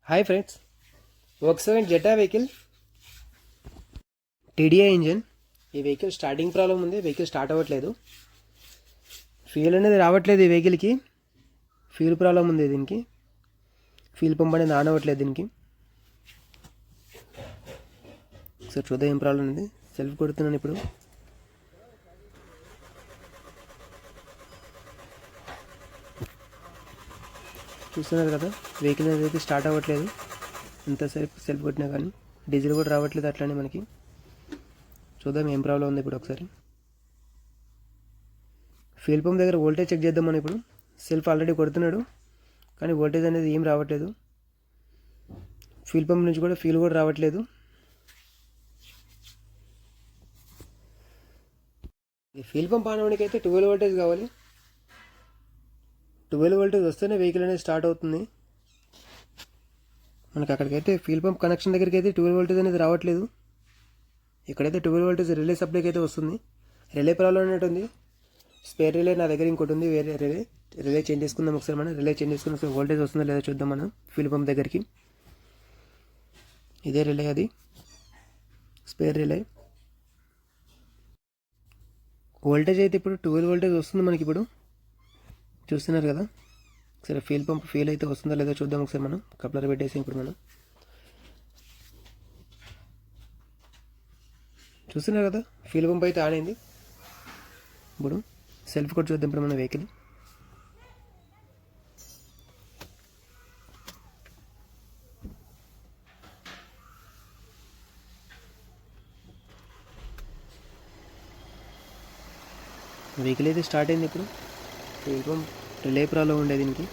Hi friends, Volkswagen Zeta vehicle TDI engine. ఈ vehicle starting problem ఉంది. Vehicle start అవ్వట్లేదు. Fuel అనేది రావట్లేదు. ఈ వెహికల్కి ఫ్యూల్ ప్రాబ్లం ఉంది. దీనికి ఫ్యూల్ పంప్ అనేది ఆన్ అవ్వట్లేదు. దీనికి ఒకసారి చూద్దాం ఏం ప్రాబ్లం ఉంది. సెల్ఫ్ కొడుతున్నాను ఇప్పుడు. చూస్తున్నారు కదా, వెహికల్ అనేది స్టార్ట్ అవ్వట్లేదు. ఎంతసేపు సెల్ఫ్ కొట్టినా కానీ డీజిల్ కూడా రావట్లేదు. అట్లానే మనకి చూద్దాం ఏం ప్రాబ్లం ఉంది ఇప్పుడు. ఒకసారి ఫ్యూల్ పంప్ దగ్గర వోల్టేజ్ చెక్ చేద్దాం. మనం ఇప్పుడు సెల్ఫ్ ఆల్రెడీ కొడుతున్నాడు కానీ వోల్టేజ్ అనేది ఏం రావట్లేదు. ఫ్యూల్ పంప్ నుంచి కూడా ఫ్యూల్ కూడా రావట్లేదు. ఈ ఫ్యూల్ పంప్ ఆన్ అవ్వడానికి అయితే 12 వోల్టేజ్ కావాలి. 12 వోల్టేజ్ వస్తేనే వెహికల్ అనేది స్టార్ట్ అవుతుంది. మనకి అక్కడికైతే ఫ్యూల్ పంప్ కనెక్షన్ దగ్గరికి అయితే 12 వోల్టేజ్ అనేది రావట్లేదు. ఇక్కడైతే 12 వోల్టేజ్ రిలే సప్లైకి అయితే వస్తుంది. రిలే ప్రాబ్లం అనేది ఉంది. స్పేర్ రిలే నా దగ్గర ఇంకోటి ఉంది, వేరే రిలే చేంజ్ చేసుకుందాం. ఒకసారి మనం రిలే చేంజ్ చేసుకుని ఒకసారి వోల్టేజ్ వస్తుందో లేదో చూద్దాం మనం. ఫ్యూల్ పంప్ దగ్గరికి ఇదే రిలే, అది స్పేర్ రిలే. వోల్టేజ్ అయితే ఇప్పుడు 12 వోల్టేజ్ వస్తుంది మనకి. ఇప్పుడు చూస్తున్నారు కదా. సరే ఫ్యూల్ పంప్ ఫీల్ అయితే వస్తుందో లేదో చూద్దాం ఒకసారి మనం. కప్లర్ పెట్టేసి ఇప్పుడు మనం చూస్తున్నారు కదా, ఫ్యూల్ పంప్ అయితే ఆన్ అయింది. ఇప్పుడు సెల్ఫ్ కూడా చూద్దాం ఇప్పుడు మన వెహికల్. వెహికల్ అయితే స్టార్ట్ అయింది ఇప్పుడు. ఫ్యూల్ పంప్ రిలే ప్రాబ్లం ఉండే దీనికి.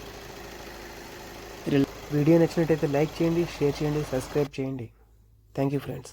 వీడియో నచ్చినట్టయితే లైక్ చేయండి, షేర్ చేయండి, సబ్స్క్రైబ్ చేయండి. Thank you friends.